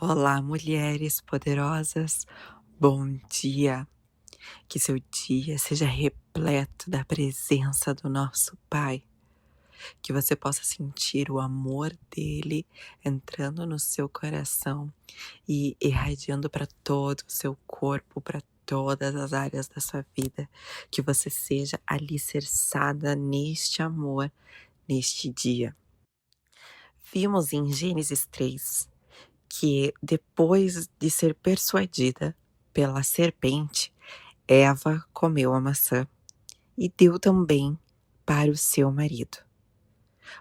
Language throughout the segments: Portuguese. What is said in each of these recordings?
Olá, mulheres poderosas, bom dia. Que seu dia seja repleto da presença do nosso Pai. Que você possa sentir o amor dele entrando no seu coração e irradiando para todo o seu corpo, para todas as áreas da sua vida. Que você seja alicerçada neste amor, neste dia. Vimos em Gênesis 3 que depois de ser persuadida pela serpente, Eva comeu a maçã e deu também para o seu marido.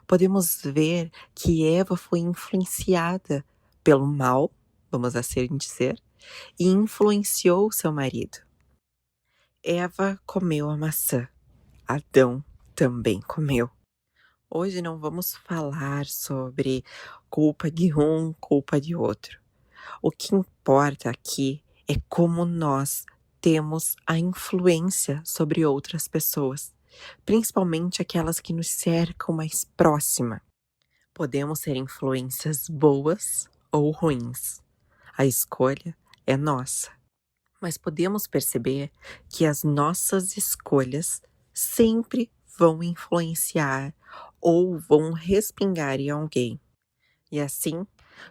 Podemos ver que Eva foi influenciada pelo mal, vamos assim dizer, e influenciou seu marido. Eva comeu a maçã, Adão também comeu. Hoje não vamos falar sobre culpa de um, culpa de outro. O que importa aqui é como nós temos a influência sobre outras pessoas, principalmente aquelas que nos cercam mais próxima. Podemos ser influências boas ou ruins. A escolha é nossa. Mas podemos perceber que as nossas escolhas sempre vão influenciar ou vão respingar em alguém. E assim,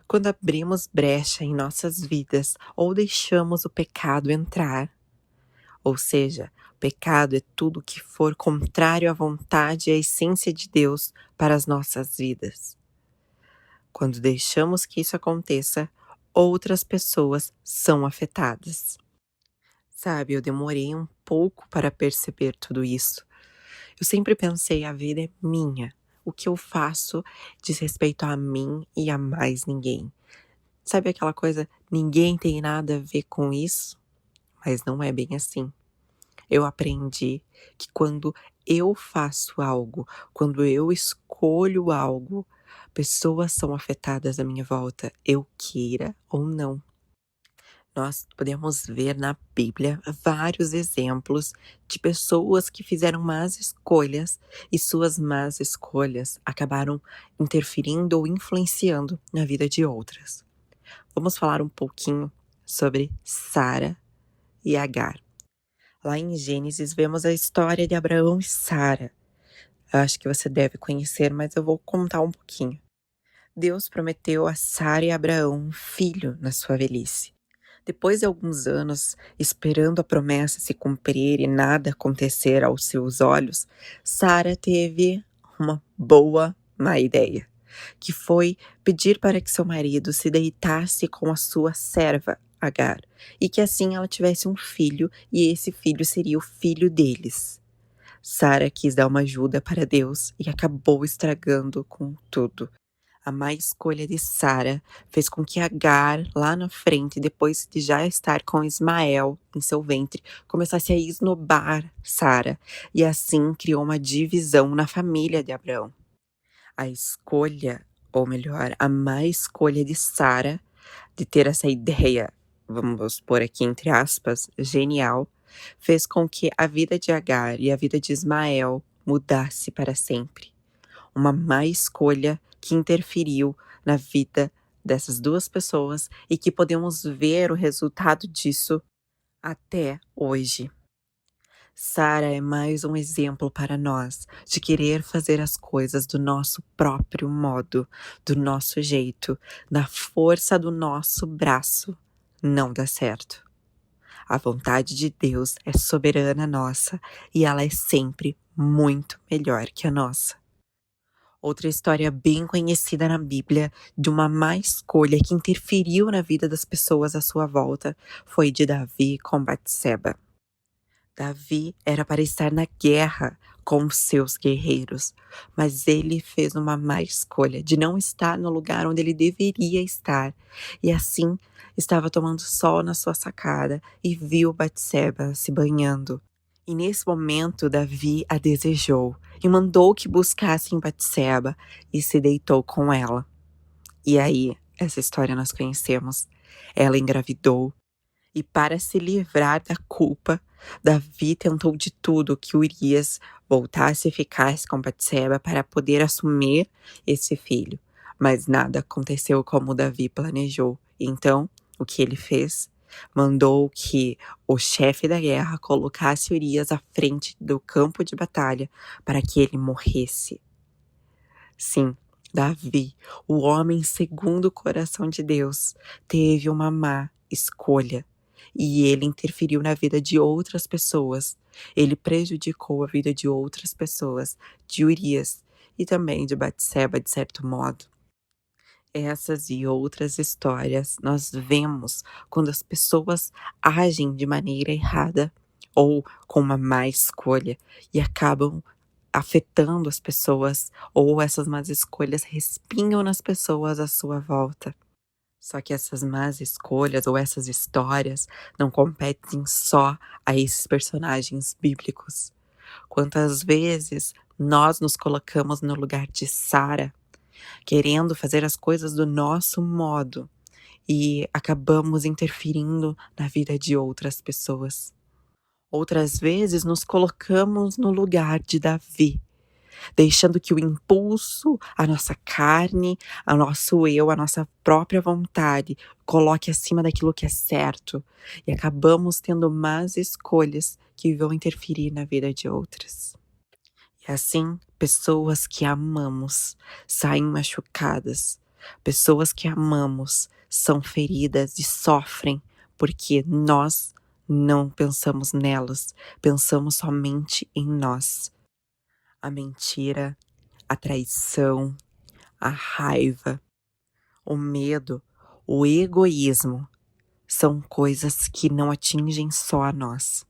quando abrimos brecha em nossas vidas ou deixamos o pecado entrar, ou seja, pecado é tudo que for contrário à vontade e à essência de Deus para as nossas vidas. Quando deixamos que isso aconteça, outras pessoas são afetadas. Sabe, eu demorei um pouco para perceber tudo isso. Eu sempre pensei, a vida é minha. O que eu faço diz respeito a mim e a mais ninguém. Sabe aquela coisa, ninguém tem nada a ver com isso? Mas não é bem assim. Eu aprendi que quando eu faço algo, quando eu escolho algo, pessoas são afetadas à minha volta, eu queira ou não. Nós podemos ver na Bíblia vários exemplos de pessoas que fizeram más escolhas e suas más escolhas acabaram interferindo ou influenciando na vida de outras. Vamos falar um pouquinho sobre Sara e Agar. Lá em Gênesis vemos a história de Abraão e Sara. Eu acho que você deve conhecer, mas eu vou contar um pouquinho. Deus prometeu a Sara e Abraão um filho na sua velhice. Depois de alguns anos, esperando a promessa se cumprir e nada acontecer aos seus olhos, Sara teve uma boa má ideia, que foi pedir para que seu marido se deitasse com a sua serva, Agar, e que assim ela tivesse um filho, e esse filho seria o filho deles. Sara quis dar uma ajuda para Deus e acabou estragando com tudo. A má escolha de Sara fez com que Agar, lá na frente, depois de já estar com Ismael em seu ventre, começasse a esnobar Sara, e assim criou uma divisão na família de Abraão. A escolha, ou melhor, a má escolha de Sara de ter essa ideia, vamos pôr aqui entre aspas, genial, fez com que a vida de Agar e a vida de Ismael mudasse para sempre. Uma má escolha que interferiu na vida dessas duas pessoas e que podemos ver o resultado disso até hoje. Sara é mais um exemplo para nós de querer fazer as coisas do nosso próprio modo, do nosso jeito, na força do nosso braço. Não dá certo. A vontade de Deus é soberana nossa e ela é sempre muito melhor que a nossa. Outra história bem conhecida na Bíblia de uma má escolha que interferiu na vida das pessoas à sua volta foi de Davi com Batseba. Davi era para estar na guerra com os seus guerreiros, mas ele fez uma má escolha de não estar no lugar onde ele deveria estar, e assim estava tomando sol na sua sacada e viu Batseba se banhando. E nesse momento Davi a desejou e mandou que buscassem Batseba e se deitou com ela. E aí, essa história nós conhecemos. Ela engravidou e para se livrar da culpa, Davi tentou de tudo que Urias voltasse e ficasse com Batseba para poder assumir esse filho. Mas nada aconteceu como Davi planejou Então, o que ele fez? Mandou que o chefe da guerra colocasse Urias à frente do campo de batalha para que ele morresse. Sim, Davi, o homem segundo o coração de Deus, teve uma má escolha e ele interferiu na vida de outras pessoas. Ele prejudicou a vida de outras pessoas, de Urias e também de Batseba, de certo modo. Essas e outras histórias nós vemos quando as pessoas agem de maneira errada ou com uma má escolha e acabam afetando as pessoas, ou essas más escolhas respingam nas pessoas à sua volta. Só que essas más escolhas ou essas histórias não competem só a esses personagens bíblicos. Quantas vezes nós nos colocamos no lugar de Sara, querendo fazer as coisas do nosso modo e acabamos interferindo na vida de outras pessoas. Outras vezes nos colocamos no lugar de Davi, deixando que o impulso, a nossa carne, o nosso eu, a nossa própria vontade coloque acima daquilo que é certo e acabamos tendo más escolhas que vão interferir na vida de outras. E assim, pessoas que amamos saem machucadas, pessoas que amamos são feridas e sofrem porque nós não pensamos nelas, pensamos somente em nós. A mentira, a traição, a raiva, o medo, o egoísmo são coisas que não atingem só a nós.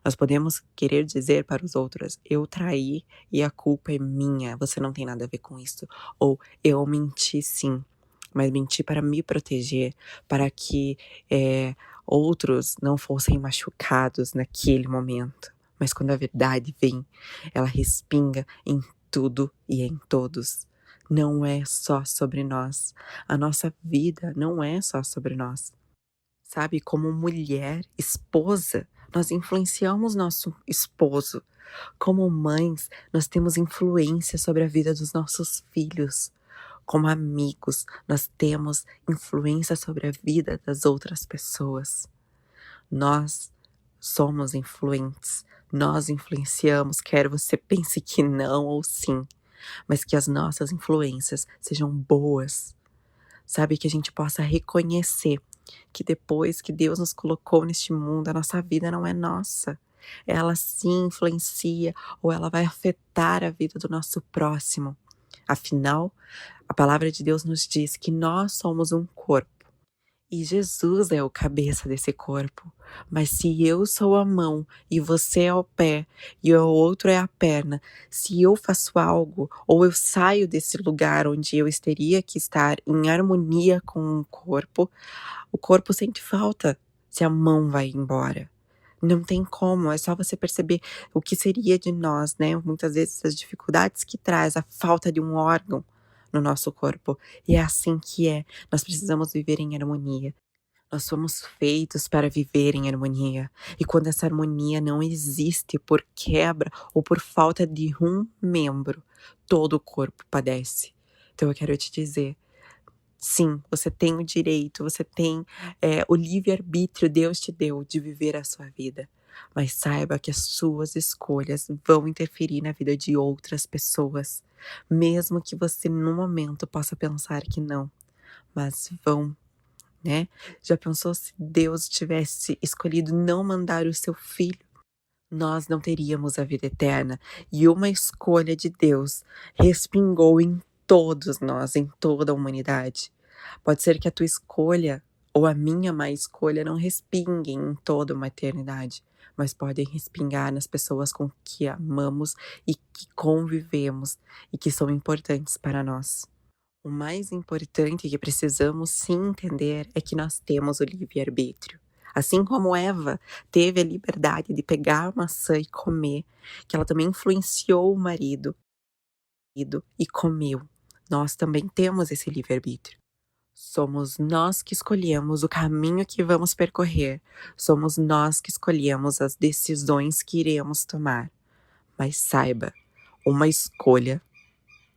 Nós podemos querer dizer para os outros: eu traí e a culpa é minha, você não tem nada a ver com isso. Ou eu menti sim, mas menti para me proteger, para que outros não fossem machucados naquele momento. Mas quando a verdade vem, ela respinga em tudo e em todos. Não é só sobre nós. A nossa vida não é só sobre nós. Sabe, como mulher, esposa, nós influenciamos nosso esposo. Como mães, nós temos influência sobre a vida dos nossos filhos. Como amigos, nós temos influência sobre a vida das outras pessoas. Nós somos influentes, nós influenciamos, quer você pense que não ou sim, mas que as nossas influências sejam boas. Sabe, que a gente possa reconhecer que depois que Deus nos colocou neste mundo, a nossa vida não é nossa. Ela sim influencia ou ela vai afetar a vida do nosso próximo. Afinal, a palavra de Deus nos diz que nós somos um corpo. E Jesus é o cabeça desse corpo. Mas se eu sou a mão e você é o pé e o outro é a perna, se eu faço algo ou eu saio desse lugar onde eu teria que estar em harmonia com o corpo sente falta se a mão vai embora. Não tem como, é só você perceber o que seria de nós, né? Muitas vezes as dificuldades que traz a falta de um órgão no nosso corpo. E é assim que é. Nós precisamos viver em harmonia. Nós somos feitos para viver em harmonia. E quando essa harmonia não existe por quebra ou por falta de um membro, todo o corpo padece. Então eu quero te dizer, sim, você tem o direito, você tem o livre-arbítrio, Deus te deu de viver a sua vida. Mas saiba que as suas escolhas vão interferir na vida de outras pessoas. Mesmo que você no momento possa pensar que não, mas vão, né? Já pensou se Deus tivesse escolhido não mandar o seu filho? Nós não teríamos a vida eterna. E uma escolha de Deus respingou em todos nós, em toda a humanidade. Pode ser que a tua escolha ou a minha má escolha não respinguem em toda uma eternidade, mas podem respingar nas pessoas com que amamos e que convivemos e que são importantes para nós. O mais importante que precisamos sim entender é que nós temos o livre-arbítrio. Assim como Eva teve a liberdade de pegar a maçã e comer, que ela também influenciou o marido e comeu. Nós também temos esse livre-arbítrio. Somos nós que escolhemos o caminho que vamos percorrer. Somos nós que escolhemos as decisões que iremos tomar. Mas saiba, uma escolha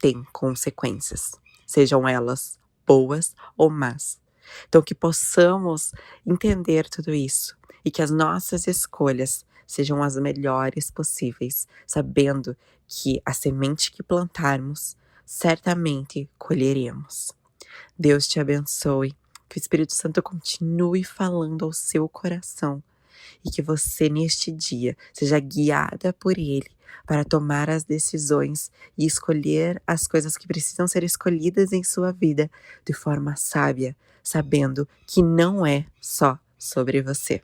tem consequências, sejam elas boas ou más. Então, que possamos entender tudo isso e que as nossas escolhas sejam as melhores possíveis, sabendo que a semente que plantarmos, certamente colheremos. Deus te abençoe, que o Espírito Santo continue falando ao seu coração e que você, neste dia, seja guiada por Ele para tomar as decisões e escolher as coisas que precisam ser escolhidas em sua vida de forma sábia, sabendo que não é só sobre você.